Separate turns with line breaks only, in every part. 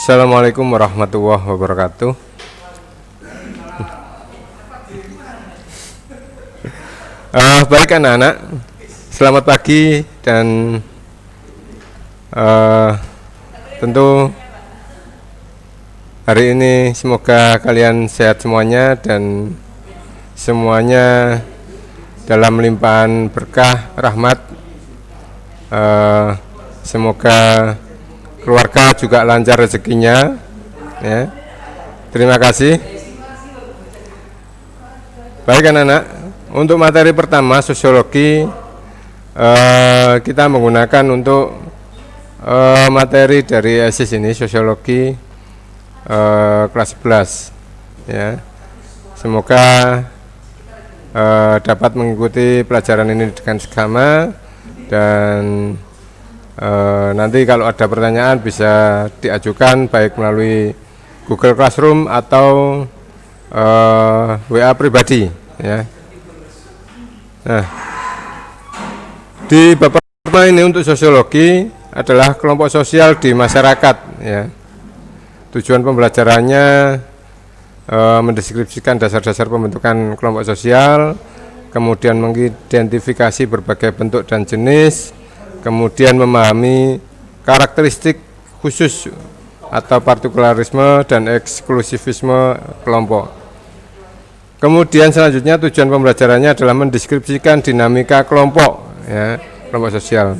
Assalamualaikum warahmatullahi wabarakatuh. Baik anak-anak, selamat pagi dan tentu hari ini semoga kalian sehat semuanya dan semuanya dalam limpahan berkah rahmat. Semoga keluarga juga lancar rezekinya, ya. Terima kasih. Baik anak-anak, untuk materi pertama sosiologi kita menggunakan untuk materi dari ESIS ini sosiologi kelas 11, ya. Semoga dapat mengikuti pelajaran ini dengan seksama dan nanti kalau ada pertanyaan bisa diajukan baik melalui Google Classroom atau WA pribadi, ya. Nah, di bab pertama ini untuk sosiologi adalah kelompok sosial di masyarakat, ya. Tujuan pembelajarannya mendeskripsikan dasar-dasar pembentukan kelompok sosial, kemudian mengidentifikasi berbagai bentuk dan jenis, kemudian memahami karakteristik khusus atau partikularisme dan eksklusivisme kelompok. Kemudian selanjutnya tujuan pembelajarannya adalah mendeskripsikan dinamika kelompok, ya, kelompok sosial.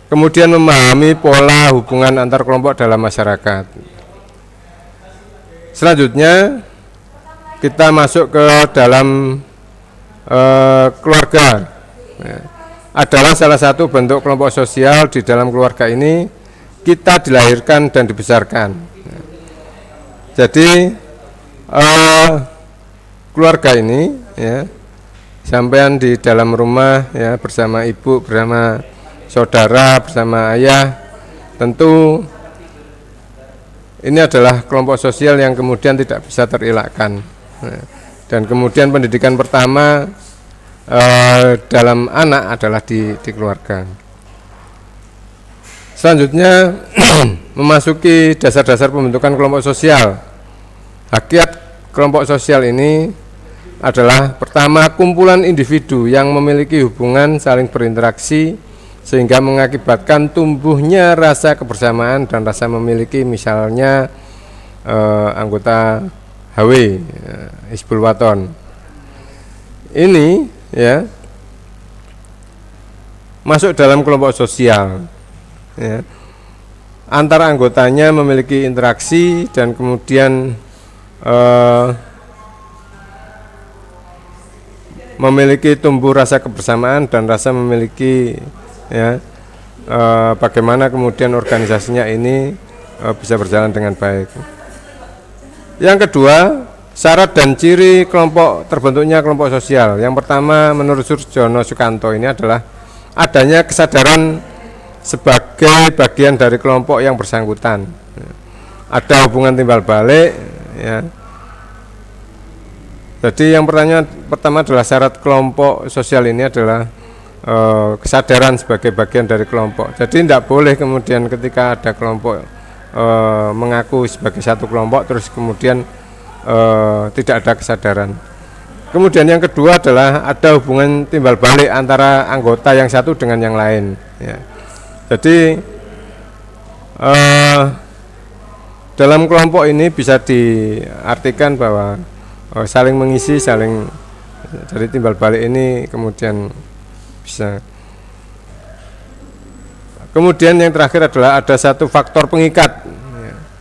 Kemudian memahami pola hubungan antar kelompok dalam masyarakat. Selanjutnya kita masuk ke dalam keluarga, ya. Adalah salah satu bentuk kelompok sosial. Di dalam keluarga ini kita dilahirkan dan dibesarkan. Jadi keluarga ini, ya, sampean di dalam rumah, ya, bersama ibu, bersama saudara, bersama ayah, tentu ini adalah kelompok sosial yang kemudian tidak bisa terelakkan. Dan kemudian pendidikan pertama dalam anak adalah di keluarga. Selanjutnya memasuki dasar-dasar pembentukan kelompok sosial. Hakikat kelompok sosial ini adalah pertama, kumpulan individu yang memiliki hubungan saling berinteraksi sehingga mengakibatkan tumbuhnya rasa kebersamaan dan rasa memiliki, misalnya anggota HW, Hizbul Waton. Ini, ya, masuk dalam kelompok sosial, ya. Antara anggotanya memiliki interaksi dan kemudian memiliki tumbuh rasa kebersamaan dan rasa memiliki, ya, bagaimana kemudian organisasinya ini bisa berjalan dengan baik. Yang kedua, syarat dan ciri kelompok terbentuknya kelompok sosial. Yang pertama, menurut Surjono Sukanto, ini adalah adanya kesadaran sebagai bagian dari kelompok yang bersangkutan. Ada hubungan timbal balik, ya. Jadi yang pertama adalah syarat kelompok sosial ini adalah kesadaran sebagai bagian dari kelompok. Jadi tidak boleh kemudian ketika ada kelompok mengaku sebagai satu kelompok terus kemudian tidak ada kesadaran. Kemudian yang kedua adalah ada hubungan timbal balik antara anggota yang satu dengan yang lain, ya. Jadi dalam kelompok ini bisa diartikan bahwa saling mengisi, saling, dari timbal balik ini kemudian bisa. Kemudian yang terakhir adalah ada satu faktor pengikat.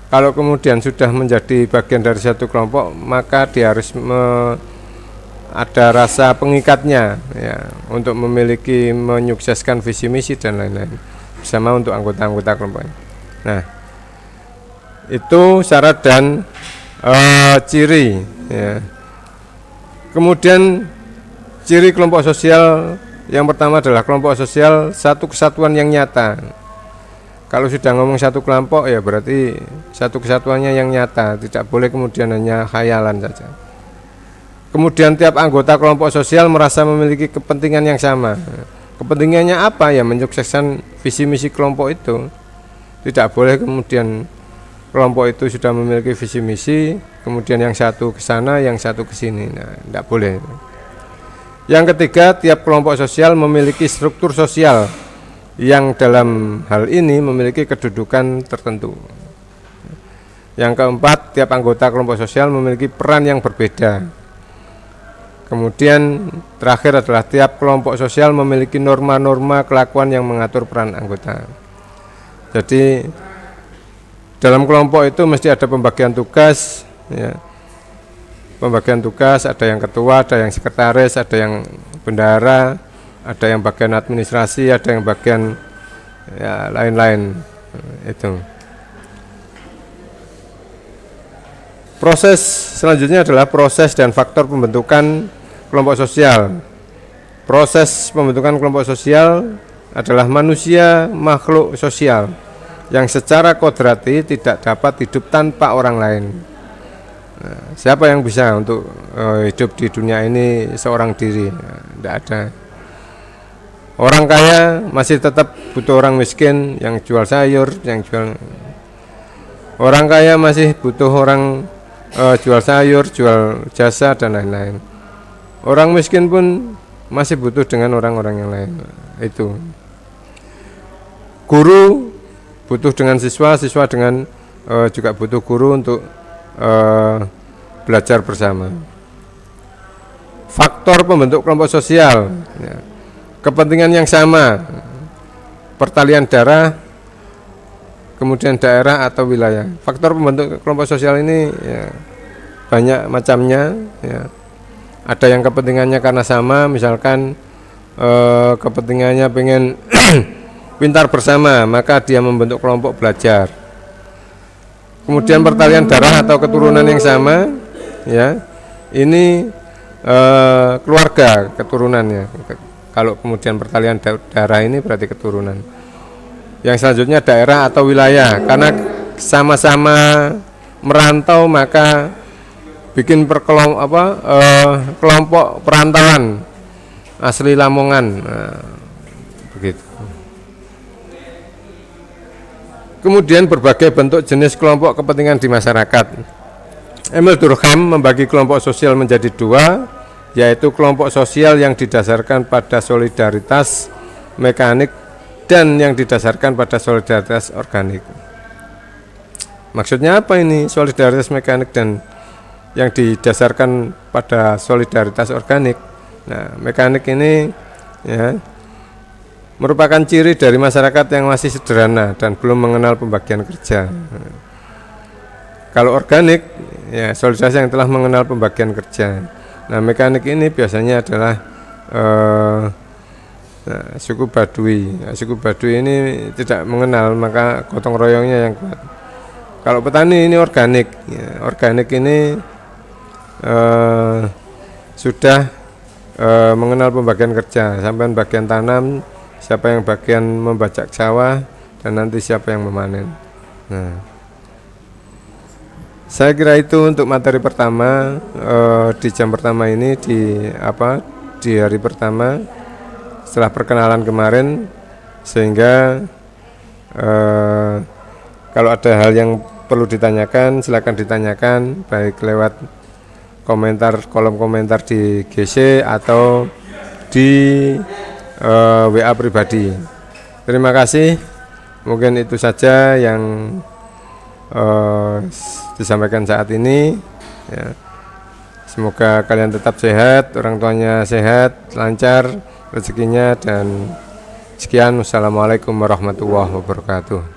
Kalau kemudian sudah menjadi bagian dari satu kelompok, maka dia harus ada rasa pengikatnya, ya, untuk memiliki, menyukseskan visi misi dan lain-lain bersama untuk anggota-anggota kelompok. Nah, itu syarat dan ciri, ya. Kemudian ciri kelompok sosial yang pertama adalah kelompok sosial satu kesatuan yang nyata. Kalau sudah ngomong satu kelompok, ya berarti satu kesatuannya yang nyata, tidak boleh kemudian hanya khayalan saja. Kemudian tiap anggota kelompok sosial merasa memiliki kepentingan yang sama. Kepentingannya apa? Ya menyukseskan visi misi kelompok itu. Tidak boleh kemudian kelompok itu sudah memiliki visi misi, kemudian yang satu ke sana, yang satu ke sini. Nah, tidak boleh. Yang ketiga, tiap kelompok sosial memiliki struktur sosial yang dalam hal ini memiliki kedudukan tertentu. Yang keempat, tiap anggota kelompok sosial memiliki peran yang berbeda. Kemudian terakhir adalah tiap kelompok sosial memiliki norma-norma kelakuan yang mengatur peran anggota. Jadi dalam kelompok itu mesti ada pembagian tugas, ya. Pembagian tugas, ada yang ketua, ada yang sekretaris, ada yang bendahara, ada yang bagian administrasi, ada yang bagian ya lain-lain itu. Proses selanjutnya adalah proses dan faktor pembentukan kelompok sosial. Proses pembentukan kelompok sosial adalah manusia makhluk sosial yang secara kodrati tidak dapat hidup tanpa orang lain. Nah, siapa yang bisa untuk hidup di dunia ini seorang diri? Tidak ada. Orang kaya masih tetap butuh orang miskin yang jual sayur, yang jual. Orang kaya masih butuh orang jual sayur, jual jasa dan lain-lain. Orang miskin pun masih butuh dengan orang-orang yang lain. Itu. Guru butuh dengan siswa, siswa dengan juga butuh guru untuk belajar bersama. Faktor pembentuk kelompok sosial, ya. Kepentingan yang sama, pertalian darah, kemudian daerah atau wilayah. Faktor pembentuk kelompok sosial ini ya, banyak macamnya. Ya. Ada yang kepentingannya karena sama, misalkan kepentingannya pengen pintar bersama, maka dia membentuk kelompok belajar. Kemudian pertalian darah atau keturunan yang sama, ya, ini keluarga keturunannya. Kalau kemudian pertalian darah ini berarti keturunan. Yang selanjutnya daerah atau wilayah, karena sama-sama merantau maka bikin kelompok perantauan asli Lamongan, nah, begitu. Kemudian berbagai bentuk jenis kelompok kepentingan di masyarakat. Emil Durkheim membagi kelompok sosial menjadi dua, yaitu kelompok sosial yang didasarkan pada solidaritas mekanik dan yang didasarkan pada solidaritas organik. Maksudnya apa ini solidaritas mekanik dan yang didasarkan pada solidaritas organik? Nah, mekanik ini ya merupakan ciri dari masyarakat yang masih sederhana dan belum mengenal pembagian kerja. Kalau organik, ya solidaritas yang telah mengenal pembagian kerja. Nah, mekanik ini biasanya adalah suku Baduy. Nah, suku Baduy ini tidak mengenal, maka gotong royongnya yang kuat. Kalau petani ini organik, ya, organik ini sudah mengenal pembagian kerja, sampai bagian tanam, siapa yang bagian membajak sawah, dan nanti siapa yang memanen. Nah, saya kira itu untuk materi pertama di jam pertama ini di hari pertama setelah perkenalan kemarin, sehingga kalau ada hal yang perlu ditanyakan silakan ditanyakan baik lewat kolom komentar di GC atau di WA pribadi. Terima kasih. Mungkin itu saja yang disampaikan saat ini. Ya. Semoga kalian tetap sehat, orang tuanya sehat, lancar rezekinya, dan sekian. Wassalamualaikum warahmatullahi wabarakatuh.